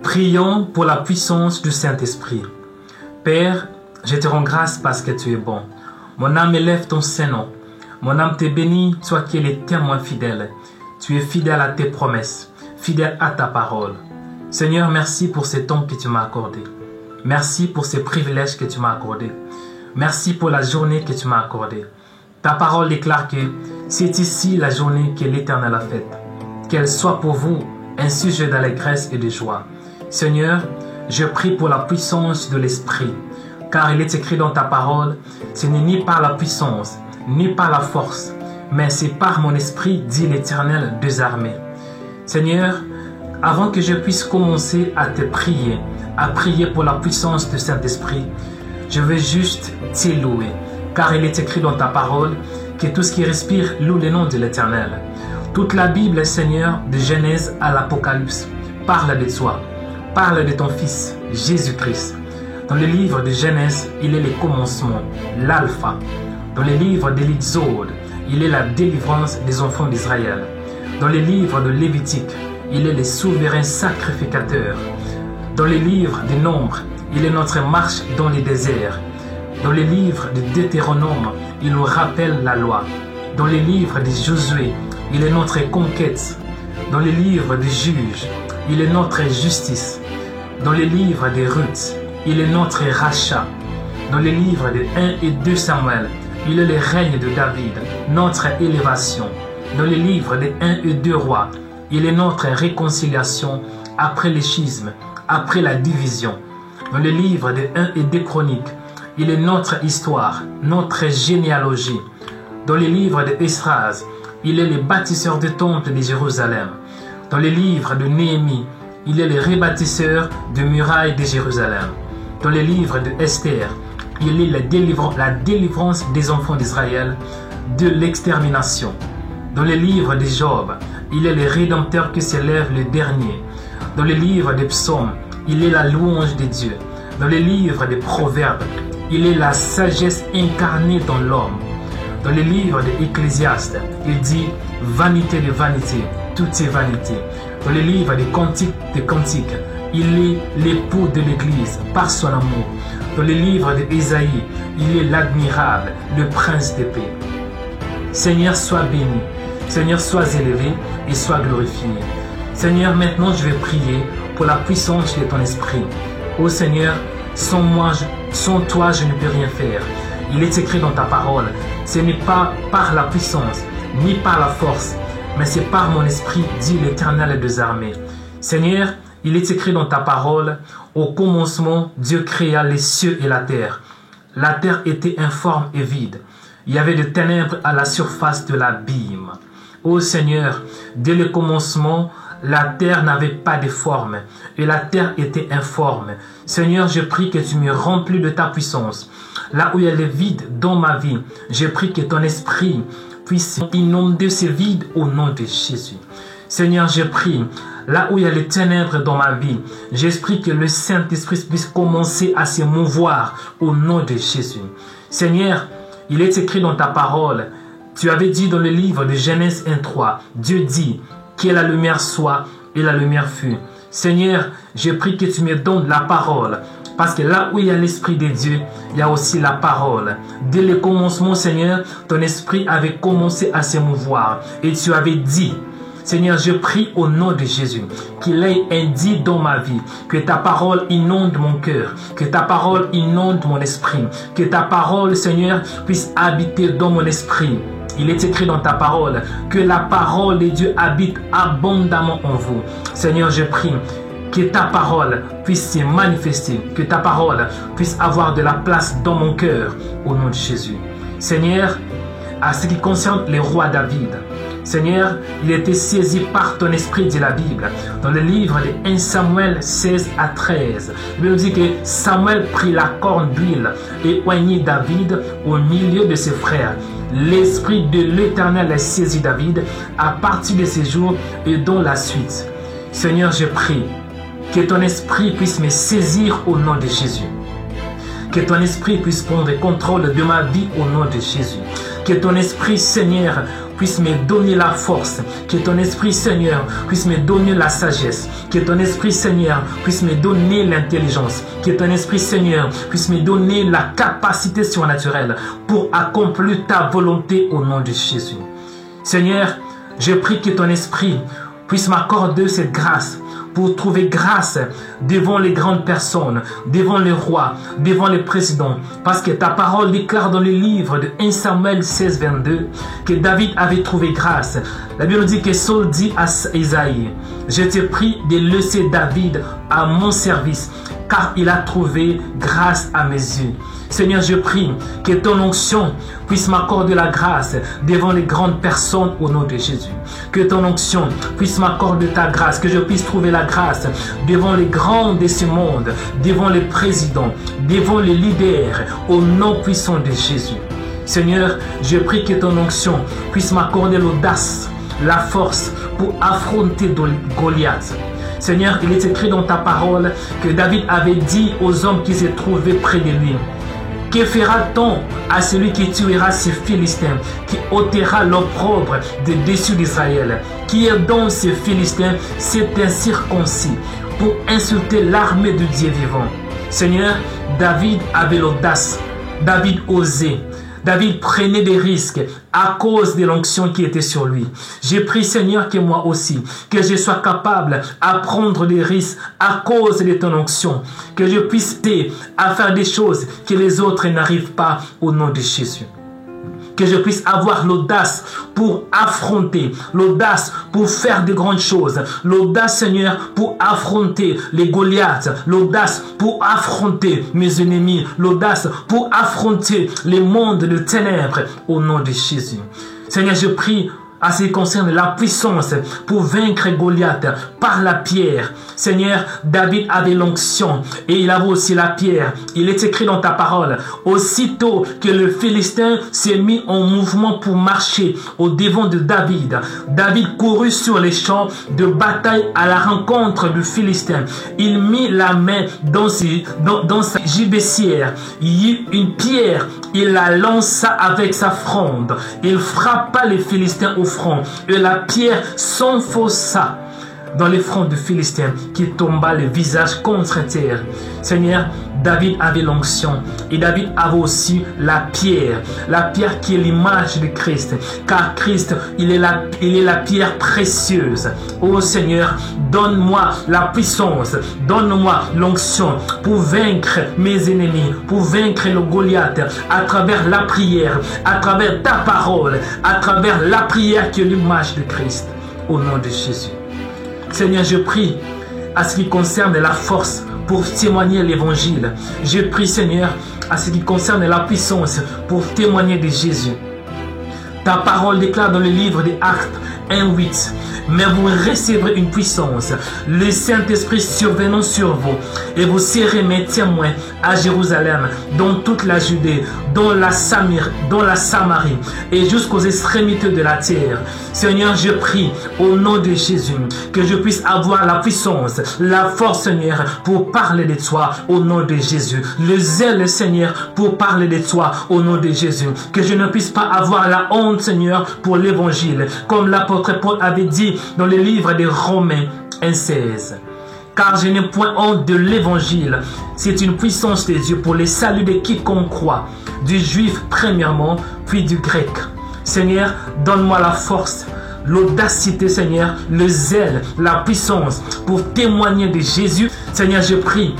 Prions pour la puissance du Saint-Esprit. Père, je te rends grâce parce que tu es bon. Mon âme élève ton Saint-Nom. Mon âme te bénit, toi qui es le témoin fidèle. Tu es fidèle à tes promesses, fidèle à ta parole. Seigneur, merci pour ce temps que tu m'as accordé. Merci pour ces privilèges que tu m'as accordés. Merci pour la journée que tu m'as accordée. Ta parole déclare que c'est ici la journée que l'Éternel a faite. Qu'elle soit pour vous un sujet d'allégresse et de joie. Seigneur, je prie pour la puissance de l'Esprit, car il est écrit dans ta parole, ce n'est ni par la puissance, ni par la force, mais c'est par mon esprit, dit l'Éternel des armées. Seigneur, avant que je puisse commencer à te prier, à prier pour la puissance du Saint-Esprit, je veux juste te louer, car il est écrit dans ta parole que tout ce qui respire loue le nom de l'Éternel. Toute la Bible, Seigneur, de Genèse à l'Apocalypse, parle de toi, parle de ton Fils, Jésus-Christ. Dans le livre de Genèse, il est le commencement, l'alpha. Dans le livre de l'Exode, il est la délivrance des enfants d'Israël. Dans le livre de Lévitique, il est le souverain sacrificateur. Dans le livre des Nombres, il est notre marche dans les déserts. Dans le livre de Deutéronome, il nous rappelle la loi. Dans le livre de Josué, il est notre conquête. Dans le livre des Juges, il est notre justice. Dans le livre de Ruth, il est notre rachat. Dans le livre de 1 et 2 Samuel, il est le règne de David, notre élévation. Dans le livre de 1 et 2 Rois, il est notre réconciliation après le schisme, après la division. Dans le livre de 1 et 2 Chroniques, il est notre histoire, notre généalogie. Dans le livre de Esdras, il est le bâtisseur du temple de Jérusalem. Dans le livre de Néhémie, il est le rebâtisseur des murailles de Jérusalem. Dans le livre de Esther, il est la délivrance des enfants d'Israël de l'extermination. Dans le livre de Job, il est le rédempteur qui s'élève le dernier. Dans le livre des Psaumes, il est la louange de Dieu. Dans le livre des Proverbes, il est la sagesse incarnée dans l'homme. Dans le livre de Ecclésiaste, il dit « Vanité de vanité, tout est vanité ». Dans le livre des Cantiques, il est l'époux de l'Église par son amour. Dans le livre d'Ésaïe, il est l'admirable, le prince de paix. Seigneur, sois béni. Seigneur, sois élevé et sois glorifié. Seigneur, maintenant je vais prier pour la puissance de ton esprit. Ô Seigneur, sans toi, je ne peux rien faire. Il est écrit dans ta parole, ce n'est pas par la puissance, ni par la force, mais c'est par mon esprit, dit l'Éternel des armées. Seigneur, il est écrit dans ta parole, au commencement, Dieu créa les cieux et la terre. La terre était informe et vide. Il y avait des ténèbres à la surface de l'abîme. Ô Seigneur, dès le commencement, la terre n'avait pas de forme et la terre était informe. Seigneur, je prie que tu me remplis de ta puissance. Là où il y a le vide dans ma vie, je prie que ton esprit puisse inonder ce vide au nom de Jésus. Seigneur, je prie, là où il y a les ténèbres dans ma vie, j'espère que le Saint-Esprit puisse commencer à se mouvoir au nom de Jésus. Seigneur, il est écrit dans ta parole, tu avais dit dans le livre de Genèse 1:3, Dieu dit, que la lumière soit et la lumière fut. Seigneur, je prie que tu me donnes la parole, parce que là où il y a l'Esprit de Dieu, il y a aussi la parole. Dès le commencement, Seigneur, ton esprit avait commencé à se mouvoir et tu avais dit, Seigneur, je prie au nom de Jésus qu'il ait indiqué dans ma vie, que ta parole inonde mon cœur, que ta parole inonde mon esprit, que ta parole, Seigneur, puisse habiter dans mon esprit. Il est écrit dans ta parole que la parole de Dieu habite abondamment en vous. Seigneur, je prie que ta parole puisse se manifester, que ta parole puisse avoir de la place dans mon cœur au nom de Jésus. Seigneur, à ce qui concerne le roi David, Seigneur, il était saisi par ton esprit, dit la Bible. Dans le livre de 1 Samuel 16 à 13, il nous dit que Samuel prit la corne d'huile et oignit David au milieu de ses frères. L'esprit de l'Éternel a saisi David à partir de ces jours et dans la suite. Seigneur, je prie que ton esprit puisse me saisir au nom de Jésus. Que ton esprit puisse prendre contrôle de ma vie au nom de Jésus. Que ton esprit, Seigneur, puisse me donner la force, que ton Esprit, Seigneur, puisse me donner la sagesse, que ton Esprit, Seigneur, puisse me donner l'intelligence, que ton Esprit, Seigneur, puisse me donner la capacité surnaturelle pour accomplir ta volonté au nom de Jésus. Seigneur, je prie que ton Esprit puisse m'accorder cette grâce pour trouver grâce devant les grandes personnes, devant les rois, devant les présidents. Parce que ta parole déclare dans le livre de 1 Samuel 16, 22 que David avait trouvé grâce. La Bible dit que Saul dit à Isaïe, « Je te prie de laisser David à mon service, car il a trouvé grâce à mes yeux. » Seigneur, je prie que ton onction puisse m'accorder la grâce devant les grandes personnes au nom de Jésus. Que ton onction puisse m'accorder ta grâce, que je puisse trouver la grâce devant les grands de ce monde, devant les présidents, devant les leaders, au nom puissant de Jésus. Seigneur, je prie que ton onction puisse m'accorder l'audace, la force pour affronter Goliath. Seigneur, il est écrit dans ta parole que David avait dit aux hommes qui se trouvaient près de lui, « Que fera-t-on à celui qui tuera ces Philistins, qui ôtera l'opprobre de dessus d'Israël? Qui est donc ce Philistin, cet incirconcis, pour insulter l'armée du Dieu vivant? » Seigneur, David avait l'audace, David osait. David prenait des risques à cause de l'onction qui était sur lui. J'ai prié, Seigneur, que moi aussi, que je sois capable à prendre des risques à cause de ton onction, que je puisse t'aider à faire des choses que les autres n'arrivent pas au nom de Jésus. Que je puisse avoir l'audace pour affronter, l'audace pour faire de grandes choses, l'audace, Seigneur, pour affronter les Goliaths, l'audace pour affronter mes ennemis, l'audace pour affronter les mondes de ténèbres au nom de Jésus. Seigneur, je prie à ce qui concerne la puissance pour vaincre Goliath par la pierre. Seigneur, David avait l'onction et il avait aussi la pierre. Il est écrit dans ta parole, aussitôt que le Philistin s'est mis en mouvement pour marcher au devant de David, David courut sur les champs de bataille à la rencontre du Philistin. Il mit la main dans sa gibecière. Il y eut une pierre, il la lança avec sa fronde. Il frappa les Philistins au front et la pierre s'enfonça dans les fronts du Philistin qui tomba le visage contre terre. Seigneur, David avait l'onction et David avait aussi la pierre qui est l'image de Christ, car Christ, il est la pierre précieuse. Oh Seigneur, donne-moi la puissance, donne-moi l'onction pour vaincre mes ennemis, pour vaincre le Goliath à travers la prière, à travers ta parole, à travers la prière qui est l'image de Christ. Au nom de Jésus. Seigneur, je prie à ce qui concerne la force pour témoigner l'évangile. Je prie, Seigneur, à ce qui concerne la puissance pour témoigner de Jésus. Ta parole déclare dans le livre des Actes 1:8. Mais vous recevrez une puissance, le Saint-Esprit survenant sur vous, et vous serez mes témoins à Jérusalem, dans toute la Judée, dans la Samarie, et jusqu'aux extrémités de la terre. Seigneur, je prie au nom de Jésus que je puisse avoir la puissance, la force, Seigneur, pour parler de toi au nom de Jésus. Le zèle, Seigneur, pour parler de toi au nom de Jésus. Que je ne puisse pas avoir la honte, Seigneur, pour l'évangile, comme l'apôtre Paul avait dit dans le livre des Romains 1:16. Car je n'ai point honte de l'évangile. C'est une puissance de Dieu pour le salut de quiconque croit, du juif premièrement, puis du grec. Seigneur, donne-moi la force, l'audacité, Seigneur, le zèle, la puissance pour témoigner de Jésus. Seigneur, je prie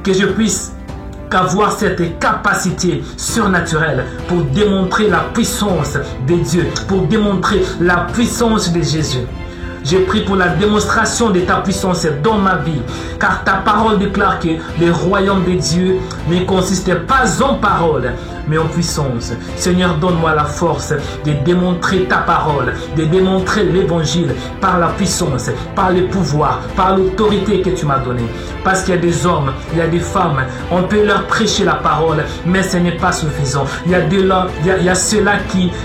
que je puisse avoir cette capacité surnaturelle pour démontrer la puissance de Dieu, pour démontrer la puissance de Jésus. Je prie pour la démonstration de ta puissance dans ma vie, car ta parole déclare que le royaume de Dieu ne consiste pas en parole, mais en puissance. Seigneur, donne-moi la force de démontrer ta parole, de démontrer l'évangile par la puissance, par le pouvoir, par l'autorité que tu m'as donnée. Parce qu'il y a des hommes, il y a des femmes, on peut leur prêcher la parole, mais ce n'est pas suffisant. Il y a ceux-là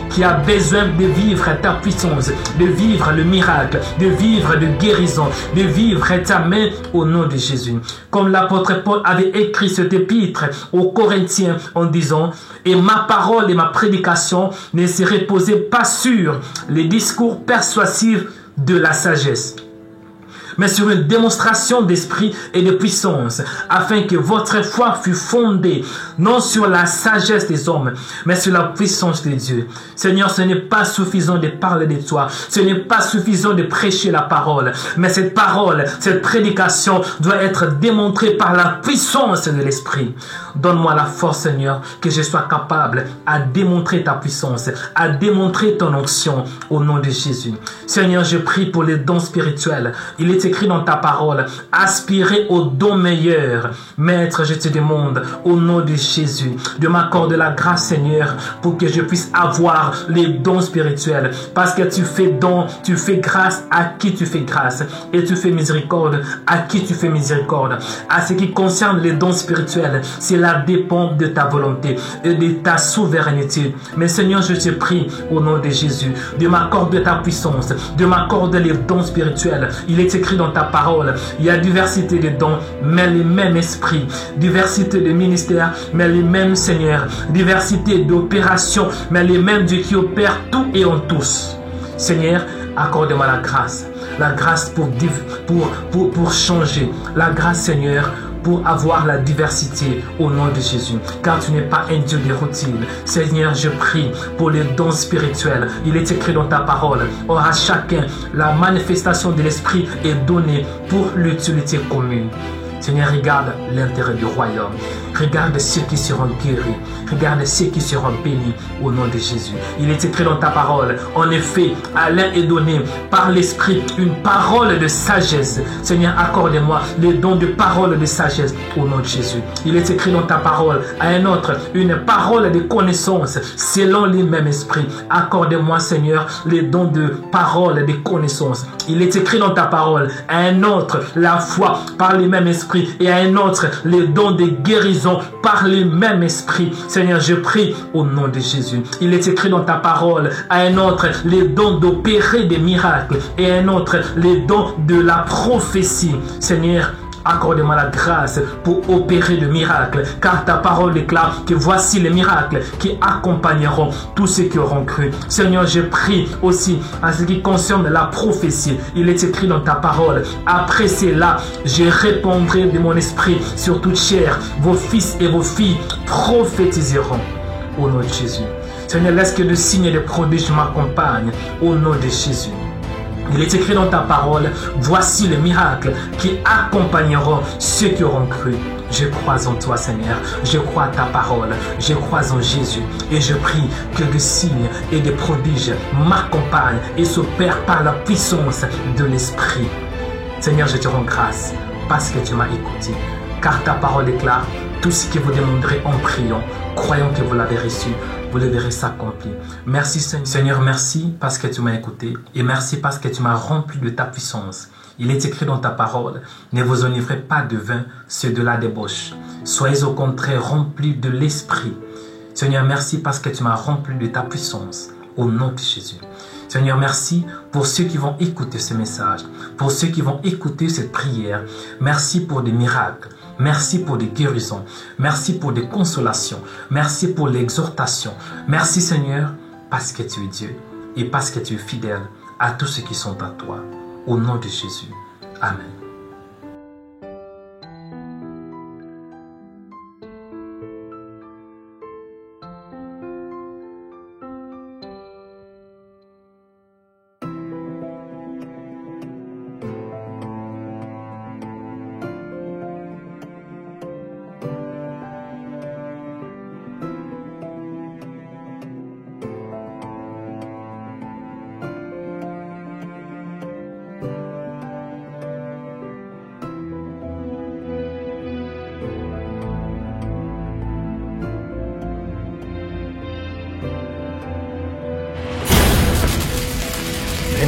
qui a besoin de vivre ta puissance, de vivre le miracle, de vivre de guérison, de vivre ta main au nom de Jésus. Comme l'apôtre Paul avait écrit cet épître aux Corinthiens en disant: Et ma parole et ma prédication ne se reposaient pas sur les discours persuasifs de la sagesse, mais sur une démonstration d'esprit et de puissance, afin que votre foi fût fondée non sur la sagesse des hommes, mais sur la puissance de Dieu. Seigneur, ce n'est pas suffisant de parler de toi, ce n'est pas suffisant de prêcher la parole, mais cette parole, cette prédication doit être démontrée par la puissance de l'esprit. Donne-moi la force, Seigneur, que je sois capable à démontrer ta puissance, à démontrer ton onction au nom de Jésus. Seigneur, je prie pour les dons spirituels. Il est écrit dans ta parole, aspirez aux dons meilleurs. Maître, je te demande au nom de Jésus de m'accorder la grâce, Seigneur, pour que je puisse avoir les dons spirituels, parce que tu fais don, tu fais grâce à qui tu fais grâce, et tu fais miséricorde à qui tu fais miséricorde. À ce qui concerne les dons spirituels, cela dépend de ta volonté et de ta souveraineté. Mais Seigneur, je te prie au nom de Jésus de m'accorder ta puissance, de m'accorder les dons spirituels. Il est écrit dans ta parole, il y a diversité de dons, mais les mêmes esprits, diversité de ministères, mais les mêmes Seigneurs, diversité d'opérations, mais les mêmes Dieu qui opèrent tout et en tous. Seigneur, accorde-moi la grâce pour changer, la grâce, Seigneur, pour avoir la diversité au nom de Jésus. Car tu n'es pas un Dieu de routine. Seigneur, je prie pour les dons spirituels. Il est écrit dans ta parole, or à chacun, la manifestation de l'esprit est donnée pour l'utilité commune. Seigneur, regarde l'intérêt du royaume. Regarde ceux qui seront guéris. Regarde ceux qui seront bénis au nom de Jésus. Il est écrit dans ta parole. En effet, à l'un est donné par l'Esprit une parole de sagesse. Seigneur, accorde-moi les dons de parole de sagesse au nom de Jésus. Il est écrit dans ta parole. À un autre, une parole de connaissance selon les mêmes esprits. Accorde-moi, Seigneur, les dons de parole de connaissance. Il est écrit dans ta parole. À un autre, la foi par les mêmes esprits. Et à un autre, les dons de guérison par les mêmes esprits. Seigneur, je prie au nom de Jésus. Il est écrit dans ta parole. À un autre, les dons d'opérer des miracles. Et à un autre, les dons de la prophétie. Seigneur, accorde-moi la grâce pour opérer de miracles, car ta parole déclare que voici les miracles qui accompagneront tous ceux qui auront cru. Seigneur, je prie aussi en ce qui concerne la prophétie. Il est écrit dans ta parole, après cela, je répondrai de mon esprit sur toute chair. Vos fils et vos filles prophétiseront au nom de Jésus. Seigneur, laisse que de signes et de prodiges m'accompagnent au nom de Jésus. Il est écrit dans ta parole, voici les miracles qui accompagneront ceux qui auront cru. Je crois en toi, Seigneur. Je crois à ta parole. Je crois en Jésus. Et je prie que des signes et des prodiges m'accompagnent et s'opèrent par la puissance de l'Esprit. Seigneur, je te rends grâce parce que tu m'as écouté. Car ta parole déclare, tout ce que vous demanderez en priant, croyant que vous l'avez reçu, vous le verrez s'accomplir. Merci Seigneur. Seigneur, merci parce que tu m'as écouté et merci parce que tu m'as rempli de ta puissance. Il est écrit dans ta parole, ne vous enivrez pas de vin, c'est de la débauche. Soyez au contraire remplis de l'esprit. Seigneur, merci parce que tu m'as rempli de ta puissance. Au nom de Jésus. Seigneur, merci pour ceux qui vont écouter ce message, pour ceux qui vont écouter cette prière. Merci pour des miracles. Merci pour des guérisons. Merci pour des consolations. Merci pour l'exhortation. Merci Seigneur, parce que tu es Dieu et parce que tu es fidèle à tous ceux qui sont à toi. Au nom de Jésus. Amen.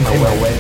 Hey, my way,